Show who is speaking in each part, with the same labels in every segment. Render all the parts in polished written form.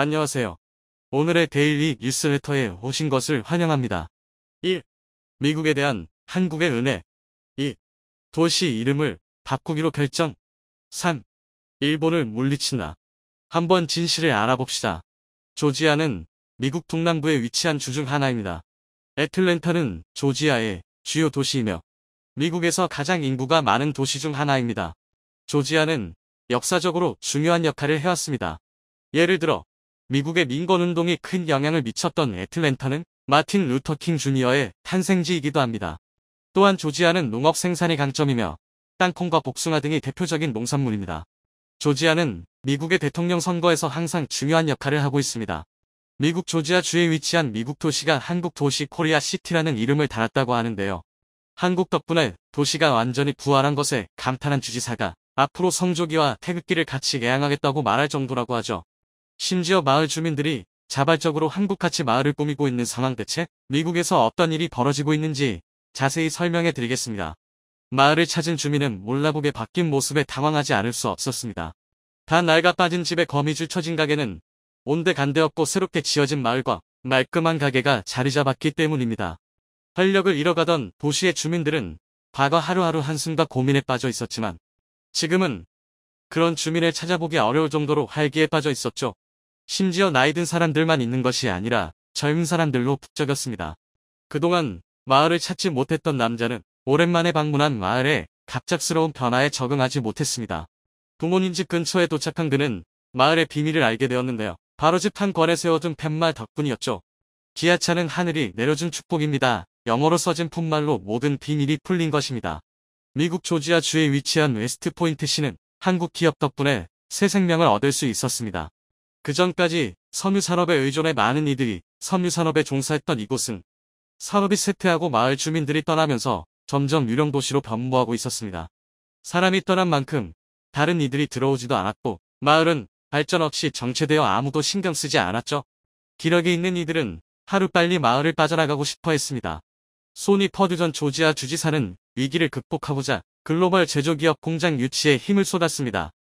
Speaker 1: 안녕하세요. 오늘의 데일리 뉴스레터에 오신 것을 환영합니다. 1. 미국에 대한 한국의 은혜. 2. 도시 이름을 바꾸기로 결정. 3. 일본을 물리친다. 한번 진실을 알아봅시다. 조지아는 미국 동남부에 위치한 주 중 하나입니다. 애틀랜타는 조지아의 주요 도시이며 미국에서 가장 인구가 많은 도시 중 하나입니다. 조지아는 역사적으로 중요한 역할을 해왔습니다. 예를 들어 미국의 민권운동이 큰 영향을 미쳤던 애틀랜타는 마틴 루터 킹 주니어의 탄생지이기도 합니다. 또한 조지아는 농업 생산이 강점이며 땅콩과 복숭아 등이 대표적인 농산물입니다. 조지아는 미국의 대통령 선거에서 항상 중요한 역할을 하고 있습니다. 미국 조지아주에 위치한 미국 도시가 한국 도시 코리아 시티라는 이름을 달았다고 하는데요. 한국 덕분에 도시가 완전히 부활한 것에 감탄한 주지사가 앞으로 성조기와 태극기를 같이 개양하겠다고 말할 정도라고 하죠. 심지어 마을 주민들이 자발적으로 한국같이 마을을 꾸미고 있는 상황. 대체 미국에서 어떤 일이 벌어지고 있는지 자세히 설명해 드리겠습니다. 마을을 찾은 주민은 몰라보게 바뀐 모습에 당황하지 않을 수 없었습니다. 다 낡아 빠진 집에 거미줄 쳐진 가게는 온데간데 없고 새롭게 지어진 마을과 말끔한 가게가 자리 잡았기 때문입니다. 활력을 잃어가던 도시의 주민들은 과거 하루하루 한숨과 고민에 빠져 있었지만 지금은 그런 주민을 찾아보기 어려울 정도로 활기에 빠져 있었죠. 심지어 나이 든 사람들만 있는 것이 아니라 젊은 사람들로 북적였습니다. 그동안 마을을 찾지 못했던 남자는 오랜만에 방문한 마을에 갑작스러운 변화에 적응하지 못했습니다. 부모님 집 근처에 도착한 그는 마을의 비밀을 알게 되었는데요. 바로 집 한 권에 세워둔 팻말 덕분이었죠. 기아차는 하늘이 내려준 축복입니다. 영어로 써진 팻말로 모든 비밀이 풀린 것입니다. 미국 조지아주에 위치한 웨스트포인트시는 한국 기업 덕분에 새 생명을 얻을 수 있었습니다. 그 전까지 섬유산업에 의존해 많은 이들이 섬유산업에 종사했던 이곳은 산업이 쇠퇴하고 마을 주민들이 떠나면서 점점 유령도시로 변모하고 있었습니다. 사람이 떠난 만큼 다른 이들이 들어오지도 않았고 마을은 발전 없이 정체되어 아무도 신경 쓰지 않았죠. 기력이 있는 이들은 하루빨리 마을을 빠져나가고 싶어 했습니다. 소니 퍼듀 전 조지아 주지사는 위기를 극복하고자 글로벌 제조기업 공장 유치에 힘을 쏟았습니다.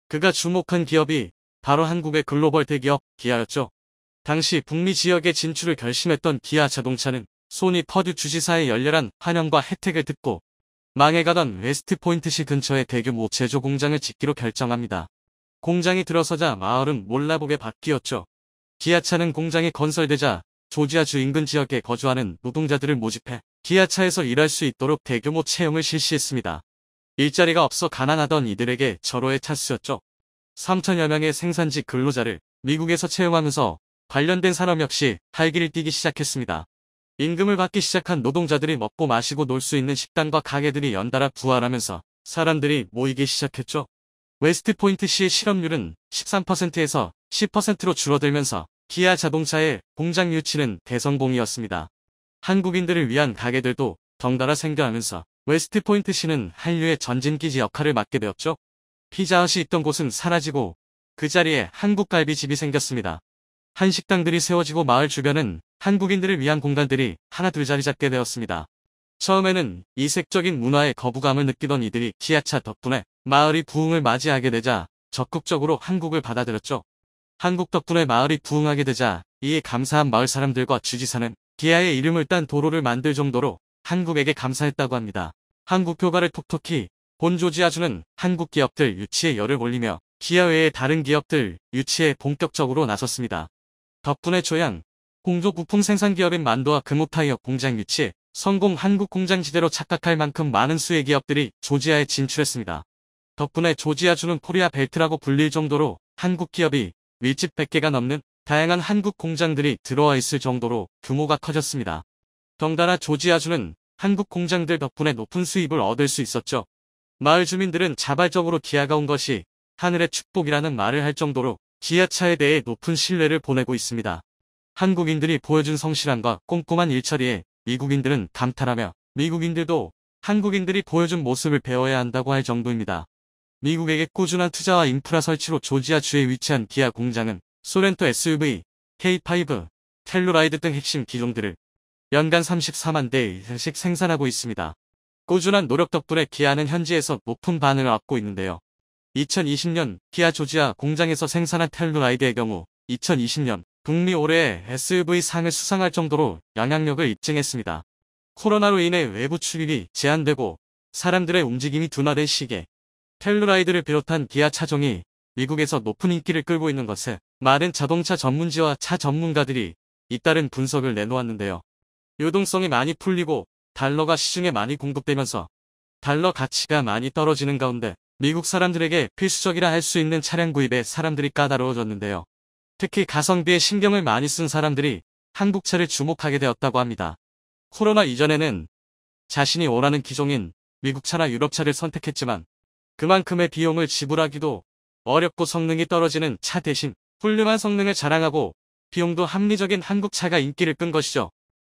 Speaker 1: 그가 주목한 기업이 바로 한국의 글로벌 대기업 기아였죠. 당시 북미 지역에 진출을 결심했던 기아 자동차는 소니 퍼듀 주지사의 열렬한 환영과 혜택을 듣고 망해가던 웨스트포인트시 근처에 대규모 제조 공장을 짓기로 결정합니다. 공장이 들어서자 마을은 몰라보게 바뀌었죠. 기아차는 공장이 건설되자 조지아주 인근 지역에 거주하는 노동자들을 모집해 기아차에서 일할 수 있도록 대규모 채용을 실시했습니다. 일자리가 없어 가난하던 이들에게 절호의 찬스였죠. 3천여 명의 생산직 근로자를 미국에서 채용하면서 관련된 산업 역시 활기를 띠기 시작했습니다. 임금을 받기 시작한 노동자들이 먹고 마시고 놀 수 있는 식당과 가게들이 연달아 부활하면서 사람들이 모이기 시작했죠. 웨스트포인트시의 실업률은 13%에서 10%로 줄어들면서 기아 자동차의 공장 유치는 대성공이었습니다. 한국인들을 위한 가게들도 덩달아 생겨나면서 웨스트포인트시는 한류의 전진기지 역할을 맡게 되었죠. 피자헛이 있던 곳은 사라지고 그 자리에 한국갈비집이 생겼습니다. 한식당들이 세워지고 마을 주변은 한국인들을 위한 공간들이 하나둘 자리 잡게 되었습니다. 처음에는 이색적인 문화에 거부감을 느끼던 이들이 기아차 덕분에 마을이 부흥을 맞이하게 되자 적극적으로 한국을 받아들였죠. 한국 덕분에 마을이 부흥하게 되자 이에 감사한 마을 사람들과 주지사는 기아의 이름을 딴 도로를 만들 정도로 한국에게 감사했다고 합니다. 한국 표가를 톡톡히 본 조지아주는 한국 기업들 유치에 열을 올리며 기아 외의 다른 기업들 유치에 본격적으로 나섰습니다. 덕분에 조양, 공조 부품 생산 기업인 만도와 금호타이어 공장 유치에 성공. 한국 공장지대로 착각할 만큼 많은 수의 기업들이 조지아에 진출했습니다. 덕분에 조지아주는 코리아 벨트라고 불릴 정도로 한국 기업이 밀집 100개가 넘는 다양한 한국 공장들이 들어와 있을 정도로 규모가 커졌습니다. 덩달아 조지아주는 한국 공장들 덕분에 높은 수입을 얻을 수 있었죠. 마을 주민들은 자발적으로 기아가 온 것이 하늘의 축복이라는 말을 할 정도로 기아차에 대해 높은 신뢰를 보내고 있습니다. 한국인들이 보여준 성실함과 꼼꼼한 일처리에 미국인들은 감탄하며 미국인들도 한국인들이 보여준 모습을 배워야 한다고 할 정도입니다. 미국에게 꾸준한 투자와 인프라 설치로 조지아주에 위치한 기아 공장은 소렌토 SUV, K5, 텔루라이드 등 핵심 기종들을 연간 34만 대 이상씩 생산하고 있습니다. 꾸준한 노력 덕분에 기아는 현지에서 높은 반응을 얻고 있는데요. 2020년 기아 조지아 공장에서 생산한 텔루라이드의 경우 2020년 북미 올해의 SUV 상을 수상할 정도로 영향력을 입증했습니다. 코로나로 인해 외부 출입이 제한되고 사람들의 움직임이 둔화된 시기에 텔루라이드를 비롯한 기아 차종이 미국에서 높은 인기를 끌고 있는 것에 많은 자동차 전문지와 차 전문가들이 잇따른 분석을 내놓았는데요. 유동성이 많이 풀리고 달러가 시중에 많이 공급되면서 달러 가치가 많이 떨어지는 가운데 미국 사람들에게 필수적이라 할 수 있는 차량 구입에 사람들이 까다로워졌는데요. 특히 가성비에 신경을 많이 쓴 사람들이 한국차를 주목하게 되었다고 합니다. 코로나 이전에는 자신이 원하는 기종인 미국차나 유럽차를 선택했지만 그만큼의 비용을 지불하기도 어렵고 성능이 떨어지는 차 대신 훌륭한 성능을 자랑하고 비용도 합리적인 한국차가 인기를 끈 것이죠.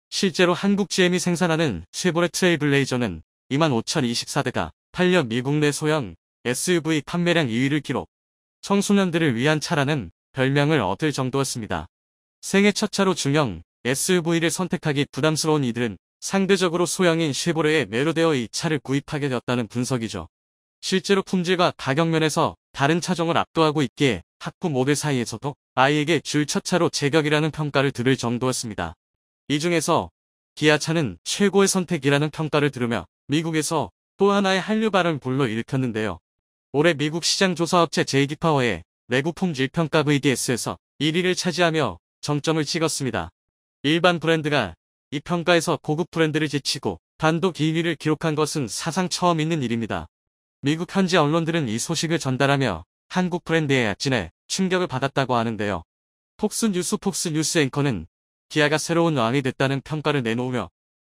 Speaker 1: 실제로 한국 GM이 생산하는 쉐보레 트레일블레이저는 25,024대가 팔려 미국 내 소형 SUV 판매량 2위를 기록. 청소년들을 위한 차라는 별명을 얻을 정도였습니다. 생애 첫 차로 중형 SUV를 선택하기 부담스러운 이들은 상대적으로 소형인 쉐보레에 매료되어 이 차를 구입하게 되었다는 분석이죠. 실제로 품질과 가격 면에서 다른 차종을 압도하고 있기에 학부 모델 사이에서도 아이에게 줄 첫 차로 제격이라는 평가를 들을 정도였습니다. 이 중에서 기아차는 최고의 선택이라는 평가를 들으며 미국에서 또 하나의 한류 발언을 불러일으켰는데요. 올해 미국 시장조사업체 JD파워의 내구 품질 평가 VDS에서 1위를 차지하며 정점을 찍었습니다. 일반 브랜드가 이 평가에서 고급 브랜드를 제치고 단독 2위를 기록한 것은 사상 처음 있는 일입니다. 미국 현지 언론들은 이 소식을 전달하며 한국 브랜드의 약진에 충격을 받았다고 하는데요. 폭스뉴스 앵커는 기아가 새로운 왕이 됐다는 평가를 내놓으며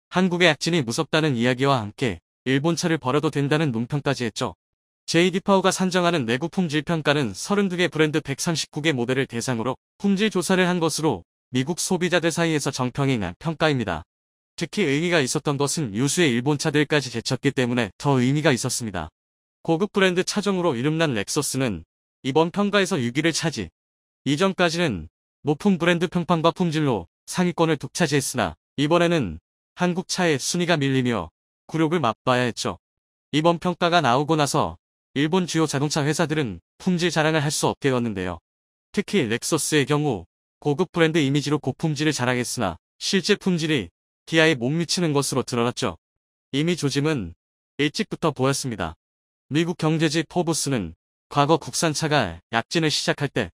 Speaker 1: 한국의 약진이 무섭다는 이야기와 함께 일본차를 버려도 된다는 논평까지 했죠. JD파워가 산정하는 내구 품질 평가는 32개 브랜드 139개 모델을 대상으로 품질 조사를 한 것으로 미국 소비자들 사이에서 정평이 난 평가입니다. 특히 의미가 있었던 것은 유수의 일본차들까지 제쳤기 때문에 더 의미가 있었습니다. 고급 브랜드 차종으로 이름난 렉서스는 이번 평가에서 6위를 차지. 이전까지는 높은 브랜드 평판과 품질로 상위권을 독차지했으나 이번에는 한국 차의 순위가 밀리며 굴욕을 맛봐야 했죠. 이번 평가가 나오고 나서 일본 주요 자동차 회사들은 품질 자랑을 할 수 없게 되었는데요. 특히 렉서스의 경우 고급 브랜드 이미지로 고품질을 자랑했으나 실제 품질이 기아에 못 미치는 것으로 드러났죠. 이미 조짐은 일찍부터 보였습니다. 미국 경제지 포브스는 과거 국산차가 약진을 시작할 때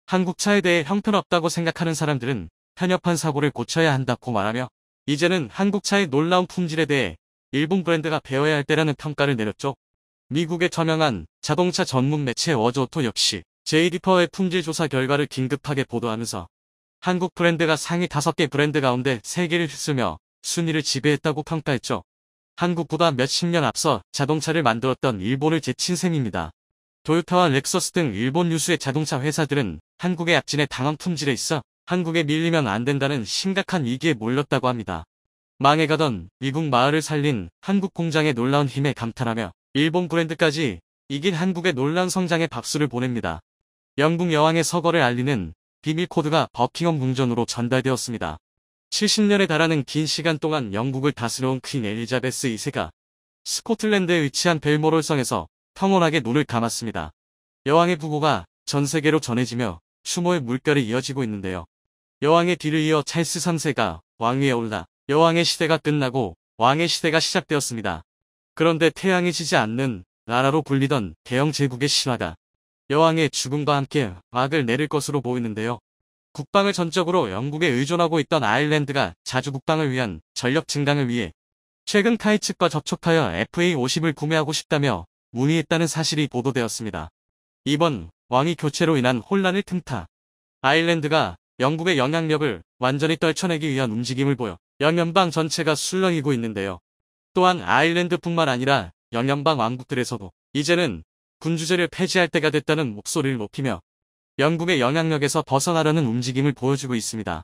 Speaker 1: 한국차에 대해 형편없다고 생각하는 사람들은 편협한 사고를 고쳐야 한다고 말하며 이제는 한국차의 놀라운 품질에 대해 일본 브랜드가 배워야 할 때라는 평가를 내렸죠. 미국의 저명한 자동차 전문 매체 워즈오토 역시 JD파워의 품질 조사 결과를 긴급하게 보도하면서 한국 브랜드가 상위 5개 브랜드 가운데 3개를 휩쓰며 순위를 지배했다고 평가했죠. 한국보다 몇십 년 앞서 자동차를 만들었던 일본을 제친 셈입니다. 토요타와 렉서스 등 일본 유수의 자동차 회사들은 한국의 약진의 당한 품질에 있어 한국에 밀리면 안 된다는 심각한 위기에 몰렸다고 합니다. 망해가던 미국 마을을 살린 한국 공장의 놀라운 힘에 감탄하며 일본 브랜드까지 이긴 한국의 놀라운 성장에 박수를 보냅니다. 영국 여왕의 서거를 알리는 비밀 코드가 버킹엄 궁전으로 전달되었습니다. 70년에 달하는 긴 시간 동안 영국을 다스려온 퀸 엘리자베스 2세가 스코틀랜드에 위치한 벨모럴 성에서 평온하게 눈을 감았습니다. 여왕의 부고가 전 세계로 전해지며 추모의 물결이 이어지고 있는데요. 여왕의 뒤를 이어 찰스 3세가 왕위에 올라 여왕의 시대가 끝나고 왕의 시대가 시작되었습니다. 그런데 태양이 지지 않는 나라로 불리던 대영 제국의 신화가 여왕의 죽음과 함께 막을 내릴 것으로 보이는데요. 국방을 전적으로 영국에 의존하고 있던 아일랜드가 자주 국방을 위한 전력 증강을 위해 최근 타이 측과 접촉하여 FA-50을 구매하고 싶다며 문의했다는 사실이 보도되었습니다. 이번 왕위 교체로 인한 혼란을 틈타 아일랜드가 영국의 영향력을 완전히 떨쳐내기 위한 움직임을 보여 영연방 전체가 술렁이고 있는데요. 또한 아일랜드뿐만 아니라 영연방 왕국들에서도 이제는 군주제를 폐지할 때가 됐다는 목소리를 높이며 영국의 영향력에서 벗어나려는 움직임을 보여주고 있습니다.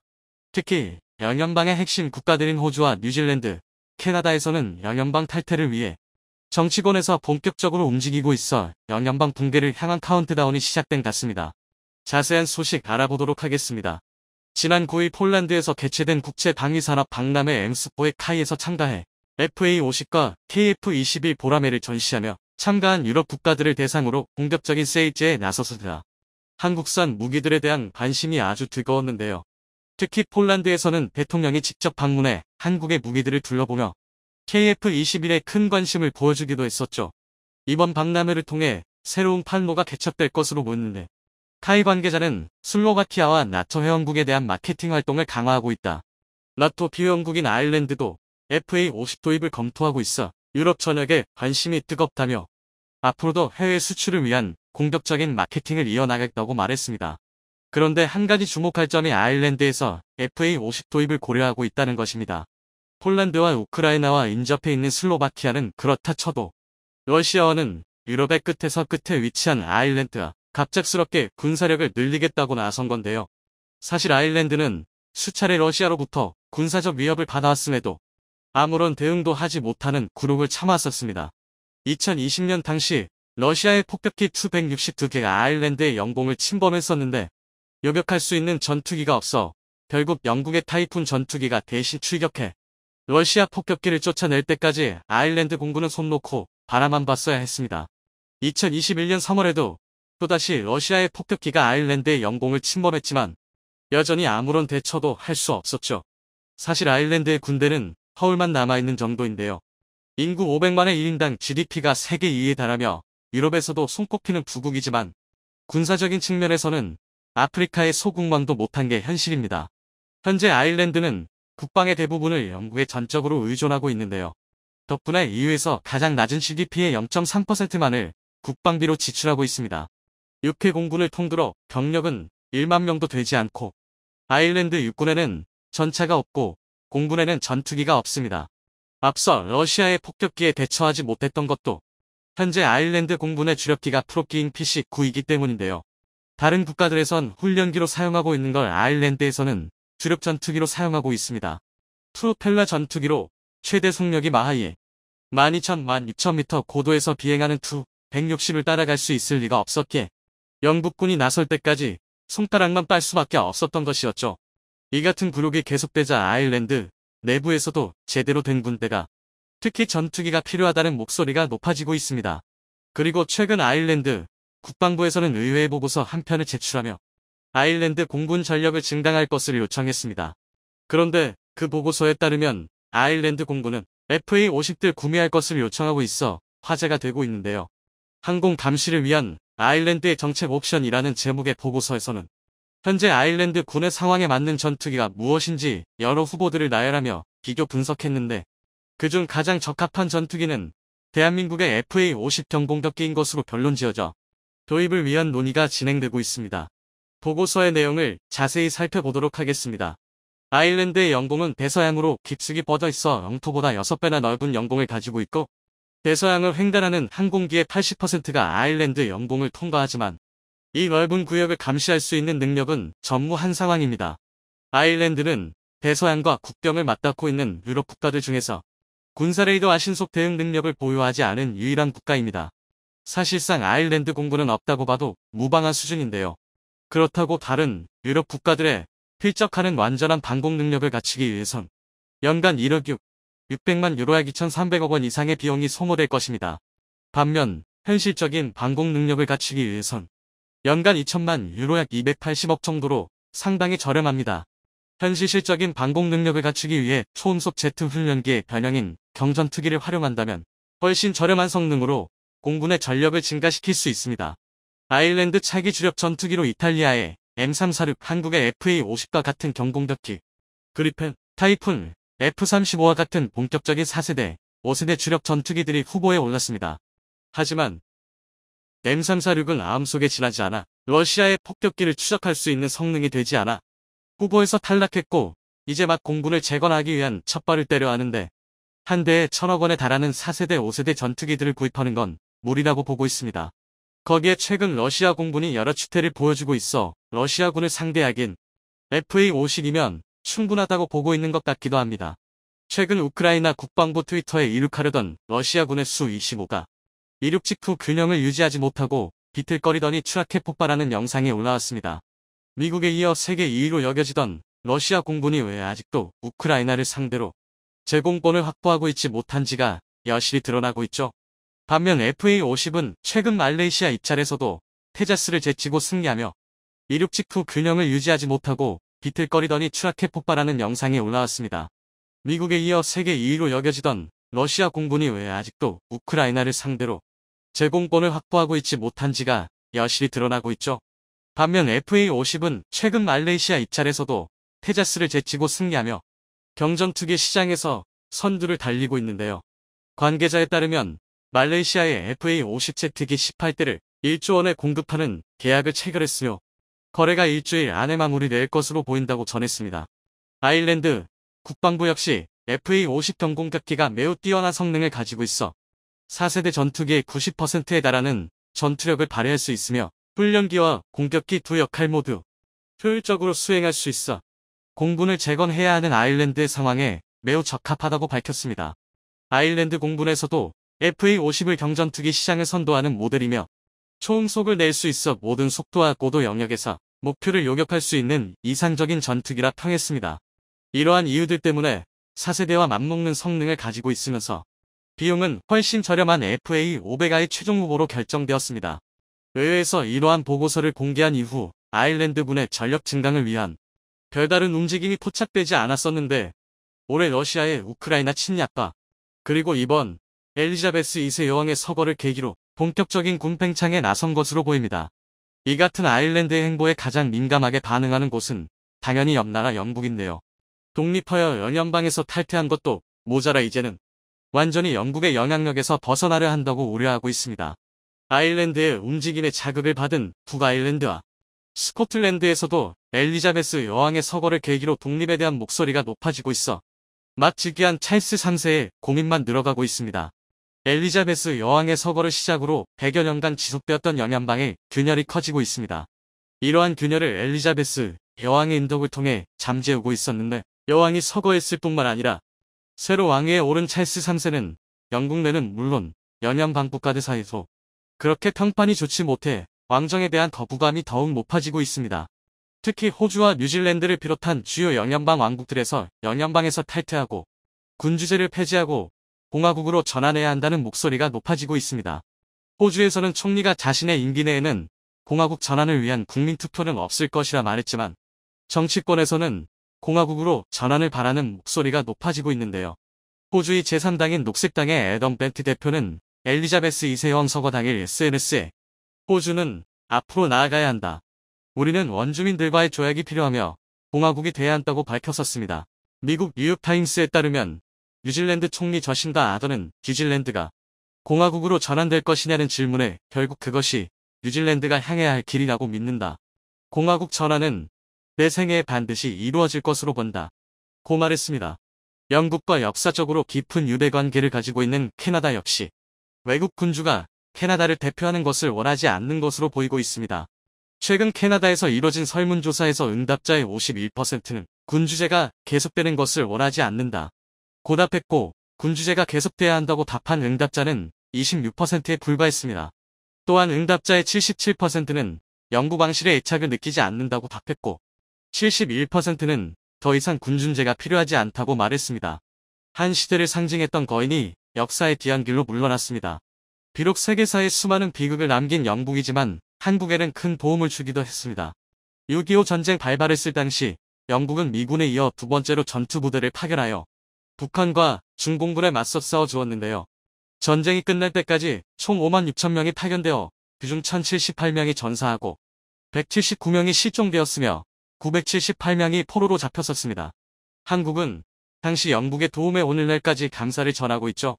Speaker 1: 특히 영연방의 핵심 국가들인 호주와 뉴질랜드, 캐나다에서는 영연방 탈퇴를 위해 정치권에서 본격적으로 움직이고 있어 영연방 붕괴를 향한 카운트다운이 시작된 같습니다. 자세한 소식 알아보도록 하겠습니다. 지난 9일 폴란드에서 개최된 국제방위산업 박람회 엠스포의 카이에서 참가해 FA-50과 KF-21 보라매를 전시하며 참가한 유럽 국가들을 대상으로 공격적인 세일즈에 나섰습니다. 한국산 무기들에 대한 관심이 아주 뜨거웠는데요. 특히 폴란드에서는 대통령이 직접 방문해 한국의 무기들을 둘러보며 KF-21에 큰 관심을 보여주기도 했었죠. 이번 박람회를 통해 새로운 판로가 개척될 것으로 보이는데 카이 관계자는 슬로바키아와 나토 회원국에 대한 마케팅 활동을 강화하고 있다. 나토 비회원국인 아일랜드도 FA-50 도입을 검토하고 있어 유럽 전역에 관심이 뜨겁다며 앞으로도 해외 수출을 위한 공격적인 마케팅을 이어나가겠다고 말했습니다. 그런데 한 가지 주목할 점이 아일랜드에서 FA-50 도입을 고려하고 있다는 것입니다. 폴란드와 우크라이나와 인접해 있는 슬로바키아는 그렇다 쳐도 러시아와는 유럽의 끝에서 끝에 위치한 아일랜드와 갑작스럽게 군사력을 늘리겠다고 나선 건데요. 사실 아일랜드는 수차례 러시아로부터 군사적 위협을 받아왔음에도 아무런 대응도 하지 못하는 굴욕을 참았었습니다. 2020년 당시 러시아의 폭격기 Tu-162개가 아일랜드의 영공을 침범했었는데 요격할 수 있는 전투기가 없어 결국 영국의 타이푼 전투기가 대신 출격해 러시아 폭격기를 쫓아낼 때까지 아일랜드 공군은 손 놓고 바라만 봤어야 했습니다. 2021년 3월에도 또다시 러시아의 폭격기가 아일랜드의 영공을 침범했지만 여전히 아무런 대처도 할 수 없었죠. 사실 아일랜드의 군대는 허울만 남아있는 정도인데요. 인구 500만의 1인당 GDP가 세계 2위에 달하며 유럽에서도 손꼽히는 부국이지만 군사적인 측면에서는 아프리카의 소국망도 못한 게 현실입니다. 현재 아일랜드는 국방의 대부분을 영국에 전적으로 의존하고 있는데요. 덕분에 EU에서 가장 낮은 GDP의 0.3%만을 국방비로 지출하고 있습니다. 육해 공군을 통틀어 병력은 1만 명도 되지 않고 아일랜드 육군에는 전차가 없고 공군에는 전투기가 없습니다. 앞서 러시아의 폭격기에 대처하지 못했던 것도 현재 아일랜드 공군의 주력기가 프로기인 PC-9이기 때문인데요. 다른 국가들에선 훈련기로 사용하고 있는 걸 아일랜드에서는 주력 전투기로 사용하고 있습니다. 프로펠러 전투기로 최대 속력이 마하에 12,000-16,000m 고도에서 비행하는 Tu-160을 따라갈 수 있을 리가 없었기에 영국군이 나설 때까지 손가락만 빨 수밖에 없었던 것이었죠. 이 같은 굴욕이 계속되자 아일랜드 내부에서도 제대로 된 군대가 특히 전투기가 필요하다는 목소리가 높아지고 있습니다. 그리고 최근 아일랜드 국방부에서는 의회 보고서 한 편을 제출하며 아일랜드 공군 전력을 증강할 것을 요청했습니다. 그런데 그 보고서에 따르면 아일랜드 공군은 FA-50들 구매할 것을 요청하고 있어 화제가 되고 있는데요. 항공 감시를 위한 아일랜드의 정책 옵션이라는 제목의 보고서에서는 현재 아일랜드 군의 상황에 맞는 전투기가 무엇인지 여러 후보들을 나열하며 비교 분석했는데 그중 가장 적합한 전투기는 대한민국의 FA-50 경공격기인 것으로 결론지어져 도입을 위한 논의가 진행되고 있습니다. 보고서의 내용을 자세히 살펴보도록 하겠습니다. 아일랜드의 영공은 대서양으로 깊숙이 뻗어 있어 영토보다 6배나 넓은 영공을 가지고 있고 대서양을 횡단하는 항공기의 80%가 아일랜드 영공을 통과하지만 이 넓은 구역을 감시할 수 있는 능력은 전무한 상황입니다. 아일랜드는 대서양과 국경을 맞닿고 있는 유럽 국가들 중에서 군사레이더와 신속 대응 능력을 보유하지 않은 유일한 국가입니다. 사실상 아일랜드 공군은 없다고 봐도 무방한 수준인데요. 그렇다고 다른 유럽 국가들에 필적하는 완전한 방공 능력을 갖추기 위해선 연간 1억 600만 유로 약 2,300억 원 이상의 비용이 소모될 것입니다. 반면 현실적인 방공 능력을 갖추기 위해선 연간 2천만 유로 약 280억 정도로 상당히 저렴합니다. 현실적인 방공 능력을 갖추기 위해 초음속 제트 훈련기의 변형인 경전투기를 활용한다면 훨씬 저렴한 성능으로 공군의 전력을 증가시킬 수 있습니다. 아일랜드 차기 주력 전투기로 이탈리아의 M346, 한국의 FA-50과 같은 경공격기, 그리펜, 타이푼, F-35와 같은 본격적인 4세대, 5세대 주력 전투기들이 후보에 올랐습니다. 하지만 M346은 마음속에 지나지 않아 러시아의 폭격기를 추적할 수 있는 성능이 되지 않아 후보에서 탈락했고 이제 막 공군을 재건하기 위한 첫발을 때려 하는데 한 대에 1,000억 원에 달하는 4세대, 5세대 전투기들을 구입하는 건 무리라고 보고 있습니다. 거기에 최근 러시아 공군이 여러 추태를 보여주고 있어 러시아군을 상대하긴 FA-50이면 충분하다고 보고 있는 것 같기도 합니다. 최근 우크라이나 국방부 트위터에 이륙하려던 러시아군의 Su-25가 이륙 직후 균형을 유지하지 못하고 비틀거리더니 추락해 폭발하는 영상이 올라왔습니다. 미국에 이어 세계 2위로 여겨지던 러시아 공군이 왜 아직도 우크라이나를 상대로 제공권을 확보하고 있지 못한지가 여실히 드러나고 있죠. 반면 FA-50은 최근 말레이시아 입찰에서도 테자스를 제치고 승리하며 이륙 직후 균형을 유지하지 못하고 비틀거리더니 추락해 폭발하는 영상이 올라왔습니다. 미국에 이어 세계 2위로 여겨지던 러시아 공군이 왜 아직도 우크라이나를 상대로 제공권을 확보하고 있지 못한지가 여실히 드러나고 있죠. 반면 FA-50은 최근 말레이시아 입찰에서도 테자스를 제치고 승리하며 경전투기 시장에서 선두를 달리고 있는데요. 관계자에 따르면 말레이시아의 FA-50 제트기 18대를 1조 원에 공급하는 계약을 체결했으며 거래가 일주일 안에 마무리될 것으로 보인다고 전했습니다. 아일랜드 국방부 역시 FA-50 경공격기가 매우 뛰어난 성능을 가지고 있어 4세대 전투기의 90%에 달하는 전투력을 발휘할 수 있으며 훈련기와 공격기 두 역할 모두 효율적으로 수행할 수 있어 공군을 재건해야 하는 아일랜드의 상황에 매우 적합하다고 밝혔습니다. 아일랜드 공군에서도 FA-50을 경전투기 시장을 선도하는 모델이며 초음속을 낼 수 있어 모든 속도와 고도 영역에서 목표를 요격할 수 있는 이상적인 전투기라 평했습니다. 이러한 이유들 때문에 4세대와 맞먹는 성능을 가지고 있으면서 비용은 훨씬 저렴한 FA-500I의 최종 후보로 결정되었습니다. 의회에서 이러한 보고서를 공개한 이후 아일랜드군의 전력 증강을 위한 별다른 움직임이 포착되지 않았었는데 올해 러시아의 우크라이나 침략과 그리고 이번 엘리자베스 2세 여왕의 서거를 계기로 본격적인 군 팽창에 나선 것으로 보입니다. 이 같은 아일랜드의 행보에 가장 민감하게 반응하는 곳은 당연히 옆나라 영국인데요. 독립하여 연연방에서 탈퇴한 것도 모자라 이제는 완전히 영국의 영향력에서 벗어나려 한다고 우려하고 있습니다. 아일랜드의 움직임에 자극을 받은 북아일랜드와 스코틀랜드에서도 엘리자베스 여왕의 서거를 계기로 독립에 대한 목소리가 높아지고 있어 막 즉위한 찰스 3세의 고민만 늘어가고 있습니다. 엘리자베스 여왕의 서거를 시작으로 100여 년간 지속되었던 연연방의 균열이 커지고 있습니다. 이러한 균열을 엘리자베스 여왕의 인덕을 통해 잠재우고 있었는데 여왕이 서거했을 뿐만 아니라 새로 왕위에 오른 찰스 3세는 영국 내는 물론 연연방 국가들 사이에서 그렇게 평판이 좋지 못해 왕정에 대한 거부감이 더욱 높아지고 있습니다. 특히 호주와 뉴질랜드를 비롯한 주요 연연방 왕국들에서 연연방에서 탈퇴하고 군주제를 폐지하고 공화국으로 전환해야 한다는 목소리가 높아지고 있습니다. 호주에서는 총리가 자신의 임기 내에는 공화국 전환을 위한 국민투표는 없을 것이라 말했지만 정치권에서는 공화국으로 전환을 바라는 목소리가 높아지고 있는데요. 호주의 제3당인 녹색당의 애덤 벤트 대표는 엘리자베스 2세 여왕 서거 당일 SNS에 호주는 앞으로 나아가야 한다. 우리는 원주민들과의 조약이 필요하며 공화국이 돼야 한다고 밝혔었습니다. 미국 뉴욕타임스에 따르면 뉴질랜드 총리 저신다 아더는 뉴질랜드가 공화국으로 전환될 것이냐는 질문에 결국 그것이 뉴질랜드가 향해야 할 길이라고 믿는다. 공화국 전환은 내 생애에 반드시 이루어질 것으로 본다. 고 말했습니다. 영국과 역사적으로 깊은 유대관계를 가지고 있는 캐나다 역시 외국 군주가 캐나다를 대표하는 것을 원하지 않는 것으로 보이고 있습니다. 최근 캐나다에서 이뤄진 설문조사에서 응답자의 51%는 군주제가 계속되는 것을 원하지 않는다 고 답했고 군주제가 계속돼야 한다고 답한 응답자는 26%에 불과했습니다. 또한 응답자의 77%는 영국 왕실의 애착을 느끼지 않는다고 답했고 71%는 더 이상 군주제가 필요하지 않다고 말했습니다. 한 시대를 상징했던 거인이 역사의 뒤안길로 물러났습니다. 비록 세계사에 수많은 비극을 남긴 영국이지만 한국에는 큰 도움을 주기도 했습니다. 6.25 전쟁 발발했을 당시 영국은 미군에 이어 두 번째로 전투부대를 파견하여 북한과 중공군에 맞서 싸워주었는데요. 전쟁이 끝날 때까지 총 5만 6천 명이 파견되어 그중 1078명이 전사하고 179명이 실종되었으며 978명이 포로로 잡혔었습니다. 한국은 당시 영국의 도움에 오늘날까지 감사를 전하고 있죠.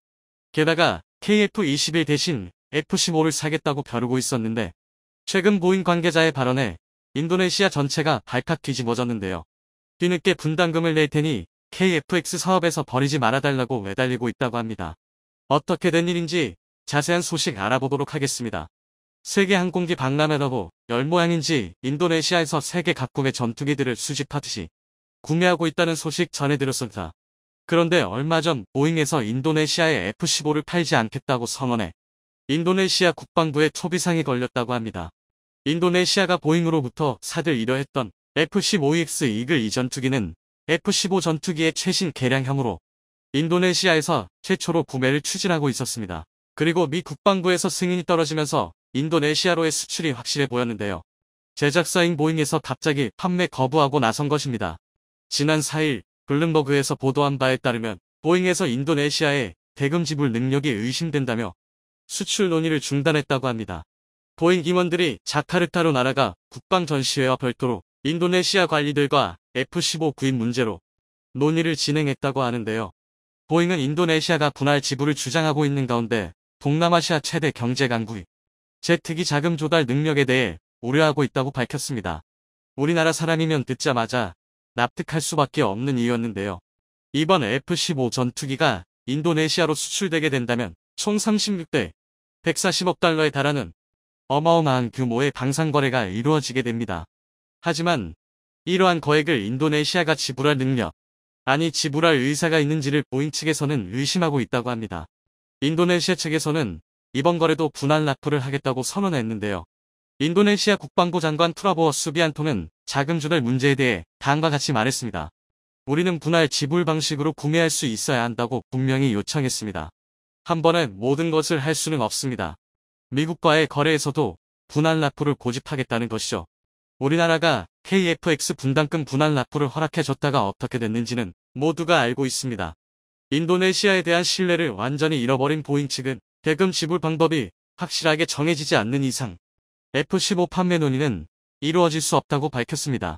Speaker 1: 게다가 KF-21 대신 F-15를 사겠다고 벼르고 있었는데 최근 보인 관계자의 발언에 인도네시아 전체가 발칵 뒤집어졌는데요. 뒤늦게 분담금을 낼 테니 KF-X 사업에서 버리지 말아달라고 매달리고 있다고 합니다. 어떻게 된 일인지 자세한 소식 알아보도록 하겠습니다. 세계 항공기 박람회라고 열 모양인지 인도네시아에서 세계 각국의 전투기들을 수집하듯이 구매하고 있다는 소식 전해드렸습니다. 그런데 얼마 전 보잉에서 인도네시아에 F-15를 팔지 않겠다고 선언해 인도네시아 국방부에 초비상이 걸렸다고 합니다. 인도네시아가 보잉으로부터 사들이려 했던 F-15EX 이글 이 전투기는 F-15 전투기의 최신 개량형으로 인도네시아에서 최초로 구매를 추진하고 있었습니다. 그리고 미 국방부에서 승인이 떨어지면서 인도네시아로의 수출이 확실해 보였는데요. 제작사인 보잉에서 갑자기 판매 거부하고 나선 것입니다. 지난 4일 블룸버그에서 보도한 바에 따르면 보잉에서 인도네시아에 대금 지불 능력이 의심된다며 수출 논의를 중단했다고 합니다. 보잉 임원들이 자카르타로 날아가 국방 전시회와 별도로 인도네시아 관리들과 F-15 구입 문제로 논의를 진행했다고 하는데요. 보잉은 인도네시아가 분할 지불을 주장하고 있는 가운데 동남아시아 최대 경제 강국이 제트기 자금 조달 능력에 대해 우려하고 있다고 밝혔습니다. 우리나라 사람이면 듣자마자 납득할 수밖에 없는 이유였는데요. 이번 F-15 전투기가 인도네시아로 수출되게 된다면 총 36대 140억 달러에 달하는 어마어마한 규모의 방산 거래가 이루어지게 됩니다. 하지만 이러한 거액을 인도네시아가 지불할 능력, 아니 지불할 의사가 있는지를 보잉 측에서는 의심하고 있다고 합니다. 인도네시아 측에서는 이번 거래도 분할 납부를 하겠다고 선언했는데요. 인도네시아 국방부 장관 프라보워 수비안토는 자금 조달 문제에 대해 다음과 같이 말했습니다. 우리는 분할 지불 방식으로 구매할 수 있어야 한다고 분명히 요청했습니다. 한 번에 모든 것을 할 수는 없습니다. 미국과의 거래에서도 분할 납부를 고집하겠다는 것이죠. 우리나라가 KF-X 분담금 분할 납부를 허락해줬다가 어떻게 됐는지는 모두가 알고 있습니다. 인도네시아에 대한 신뢰를 완전히 잃어버린 보잉 측은 대금 지불 방법이 확실하게 정해지지 않는 이상 F-15 판매 논의는 이루어질 수 없다고 밝혔습니다.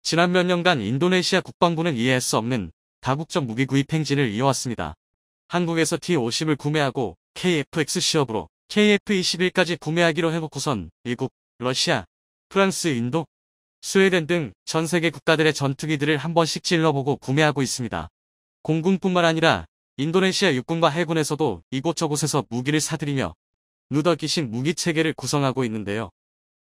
Speaker 1: 지난 몇 년간 인도네시아 국방부는 이해할 수 없는 다국적 무기 구입 행진을 이어왔습니다. 한국에서 T-50을 구매하고 KF-X 시업으로 KF-21까지 구매하기로 해놓고선 미국, 러시아, 프랑스, 인도, 스웨덴 등 전 세계 국가들의 전투기들을 한 번씩 찔러보고 구매하고 있습니다. 공군뿐만 아니라 인도네시아 육군과 해군에서도 이곳저곳에서 무기를 사들이며 누더기식 무기 체계를 구성하고 있는데요.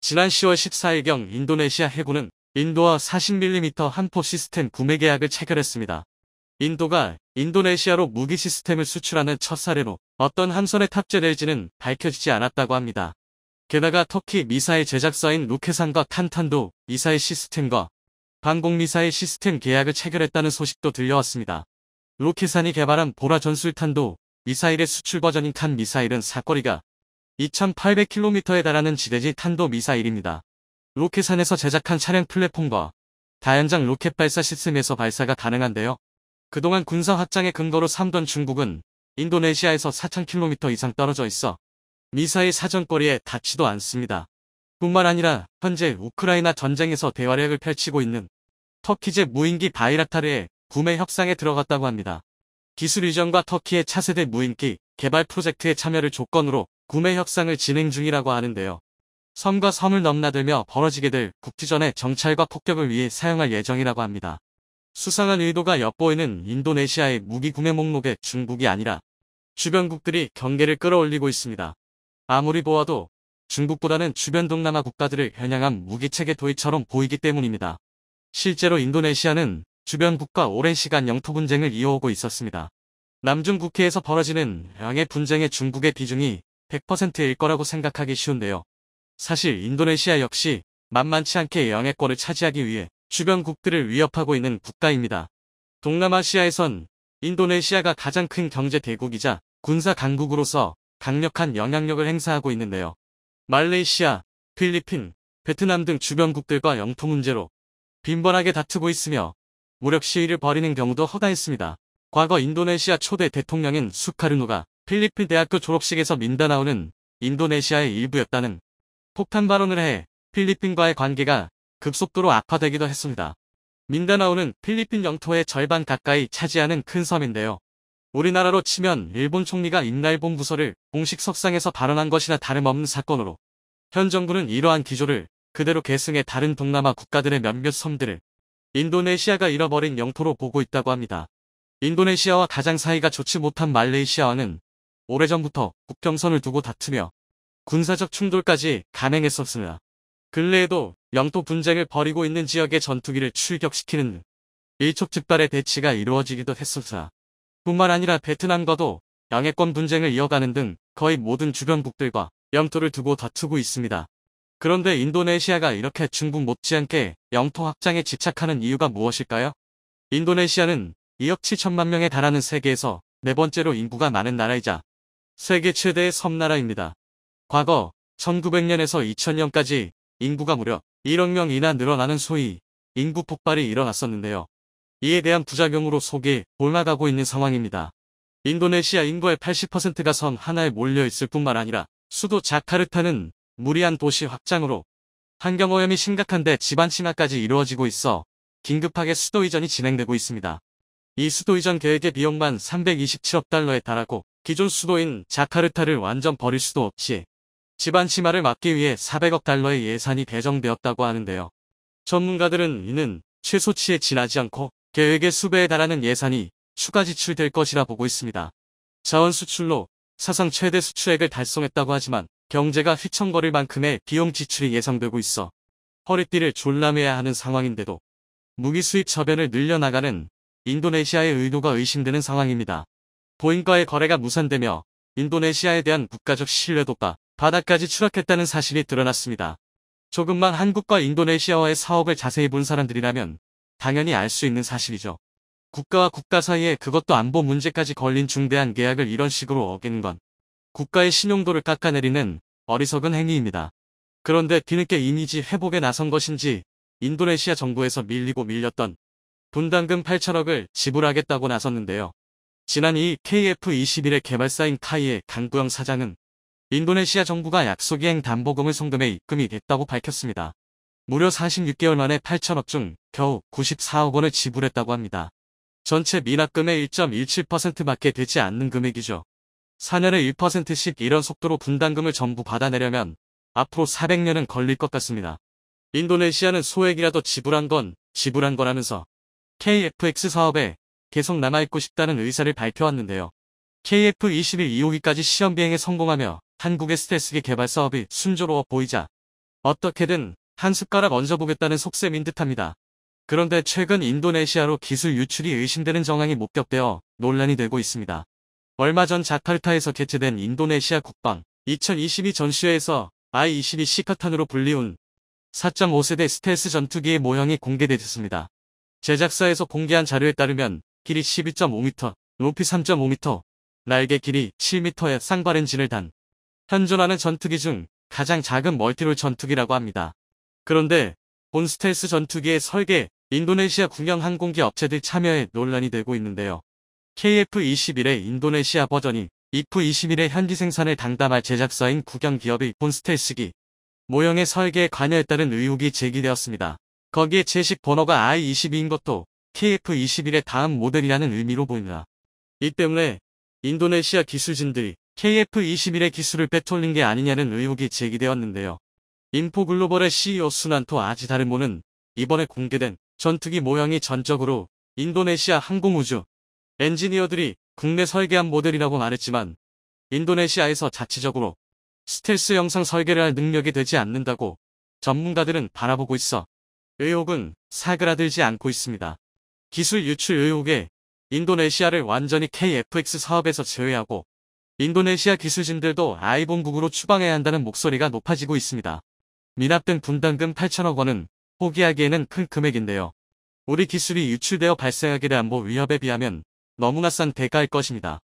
Speaker 1: 지난 10월 14일경 인도네시아 해군은 인도와 40mm 한포 시스템 구매 계약을 체결했습니다. 인도가 인도네시아로 무기 시스템을 수출하는 첫 사례로 어떤 함선에 탑재될지는 밝혀지지 않았다고 합니다. 게다가 터키 미사일 제작사인 루케산과 탄탄도 미사일 시스템과 방공미사일 시스템 계약을 체결했다는 소식도 들려왔습니다. 루케산이 개발한 보라 전술탄도 미사일의 수출 버전인 탄 미사일은 사거리가 2800km에 달하는 지대지 탄도 미사일입니다. 루케산에서 제작한 차량 플랫폼과 다연장 로켓 발사 시스템에서 발사가 가능한데요. 그동안 군사 확장의 근거로 삼던 중국은 인도네시아에서 4000km 이상 떨어져 있어 미사일 사정거리에 닿지도 않습니다. 뿐만 아니라 현재 우크라이나 전쟁에서 대활약을 펼치고 있는 터키제 무인기 바이락타르의 구매 협상에 들어갔다고 합니다. 기술 이전과 터키의 차세대 무인기 개발 프로젝트에 참여를 조건으로 구매 협상을 진행 중이라고 하는데요. 섬과 섬을 넘나들며 벌어지게 될 국지전의 정찰과 폭격을 위해 사용할 예정이라고 합니다. 수상한 의도가 엿보이는 인도네시아의 무기 구매 목록에 중국이 아니라 주변국들이 경계를 끌어올리고 있습니다. 아무리 보아도 중국보다는 주변 동남아 국가들을 겨냥한 무기체계 도입처럼 보이기 때문입니다. 실제로 인도네시아는 주변국과 오랜 시간 영토 분쟁을 이어오고 있었습니다. 남중 국해에서 벌어지는 양의 분쟁의 중국의 비중이 100%일 거라고 생각하기 쉬운데요. 사실 인도네시아 역시 만만치 않게 영해권을 차지하기 위해 주변국들을 위협하고 있는 국가입니다. 동남아시아에선 인도네시아가 가장 큰 경제 대국이자 군사 강국으로서 강력한 영향력을 행사하고 있는데요. 말레이시아, 필리핀, 베트남 등 주변국들과 영토 문제로 빈번하게 다투고 있으며 무력 시위를 벌이는 경우도 허다했습니다. 과거 인도네시아 초대 대통령인 수카르노가 필리핀 대학교 졸업식에서 민다나오는 인도네시아의 일부였다는 폭탄 발언을 해 필리핀과의 관계가 급속도로 악화되기도 했습니다. 민다나오는 필리핀 영토의 절반 가까이 차지하는 큰 섬인데요. 우리나라로 치면 일본 총리가 인날본 부서를 공식 석상에서 발언한 것이나 다름없는 사건으로 현 정부는 이러한 기조를 그대로 계승해 다른 동남아 국가들의 몇몇 섬들을 인도네시아가 잃어버린 영토로 보고 있다고 합니다. 인도네시아와 가장 사이가 좋지 못한 말레이시아와는 오래전부터 국경선을 두고 다투며 군사적 충돌까지 감행했었으나 근래에도 영토 분쟁을 벌이고 있는 지역의 전투기를 출격시키는 등 일촉즉발의 대치가 이루어지기도 했었으나 뿐만 아니라 베트남과도 영해권 분쟁을 이어가는 등 거의 모든 주변국들과 영토를 두고 다투고 있습니다. 그런데 인도네시아가 이렇게 중국 못지않게 영토 확장에 집착하는 이유가 무엇일까요? 인도네시아는 2억 7천만 명에 달하는 세계에서 네 번째로 인구가 많은 나라이자 세계 최대의 섬나라입니다. 과거 1900년에서 2000년까지 인구가 무려 1억 명이나 늘어나는 소위 인구 폭발이 일어났었는데요. 이에 대한 부작용으로 속이 곪아가고 있는 상황입니다. 인도네시아 인구의 80%가 섬 하나에 몰려 있을 뿐만 아니라 수도 자카르타는 무리한 도시 확장으로 환경오염이 심각한데 집안 침하까지 이루어지고 있어 긴급하게 수도 이전이 진행되고 있습니다. 이 수도 이전 계획의 비용만 327억 달러에 달하고 기존 수도인 자카르타를 완전 버릴 수도 없이 집안 침하를 막기 위해 400억 달러의 예산이 배정되었다고 하는데요. 전문가들은 이는 최소치에 지나지 않고 계획의 수배에 달하는 예산이 추가 지출될 것이라 보고 있습니다. 자원 수출로 사상 최대 수출액을 달성했다고 하지만 경제가 휘청거릴 만큼의 비용 지출이 예상되고 있어 허리띠를 졸라매야 하는 상황인데도 무기 수입 저변을 늘려나가는 인도네시아의 의도가 의심되는 상황입니다. 보잉과의 거래가 무산되며 인도네시아에 대한 국가적 신뢰도가 바닥까지 추락했다는 사실이 드러났습니다. 조금만 한국과 인도네시아와의 사업을 자세히 본 사람들이라면 당연히 알 수 있는 사실이죠. 국가와 국가 사이에 그것도 안보 문제까지 걸린 중대한 계약을 이런 식으로 어기는 건 국가의 신용도를 깎아내리는 어리석은 행위입니다. 그런데 뒤늦게 이미지 회복에 나선 것인지 인도네시아 정부에서 밀리고 밀렸던 분담금 8천억을 지불하겠다고 나섰는데요. 지난 2일 KF-21의 개발사인 카이의 강구영 사장은 인도네시아 정부가 약속이행 담보금을 송금해 입금이 됐다고 밝혔습니다. 무려 46개월 만에 8천억 중 겨우 94억 원을 지불했다고 합니다. 전체 미납금의 1.17%밖에 되지 않는 금액이죠. 4년에 1%씩 이런 속도로 분담금을 전부 받아내려면 앞으로 400년은 걸릴 것 같습니다. 인도네시아는 소액이라도 지불한 건 지불한 거라면서 KF-X 사업에 계속 남아있고 싶다는 의사를 밝혀왔는데요. KF-21 2호기까지 시험 비행에 성공하며 한국의 스텔스기 개발 사업이 순조로워 보이자 어떻게든 한 숟가락 얹어보겠다는 속셈인 듯합니다. 그런데 최근 인도네시아로 기술 유출이 의심되는 정황이 목격되어 논란이 되고 있습니다. 얼마 전 자카르타에서 개최된 인도네시아 국방 2022 전시회에서 I-22 시카탄으로 불리운 4.5세대 스텔스 전투기의 모형이 공개됐습니다. 제작사에서 공개한 자료에 따르면 길이 12.5m, 높이 3.5m, 날개 길이 7m의 쌍발 엔진을 단 현존하는 전투기 중 가장 작은 멀티롤 전투기라고 합니다. 그런데 본 스텔스 전투기의 설계, 인도네시아 군용 항공기 업체들 참여에 논란이 되고 있는데요. KF-21의 인도네시아 버전이 IF-21의 현지 생산을 담당할 제작사인 국영기업의 본 스텔스기 모형의 설계에 관여했다는 의혹이 제기되었습니다. 거기에 제식 번호가 I-22인 것도 KF-21의 다음 모델이라는 의미로 보입니다. 이 때문에 인도네시아 기술진들이 KF-21의 기술을 빼돌린 게 아니냐는 의혹이 제기되었는데요. 인포글로벌의 CEO 수난토 아지다르모는 이번에 공개된 전투기 모형이 전적으로 인도네시아 항공우주 엔지니어들이 국내 설계한 모델이라고 말했지만 인도네시아에서 자체적으로 스텔스 영상 설계를 할 능력이 되지 않는다고 전문가들은 바라보고 있어 의혹은 사그라들지 않고 있습니다. 기술 유출 의혹에 인도네시아를 완전히 KF-X 사업에서 제외하고 인도네시아 기술진들도 아이본국으로 추방해야 한다는 목소리가 높아지고 있습니다. 미납된 분담금 8천억 원은 포기하기에는 큰 금액인데요. 우리 기술이 유출되어 발생하게 될 안보 위협에 비하면 너무나 싼 대가일 것입니다.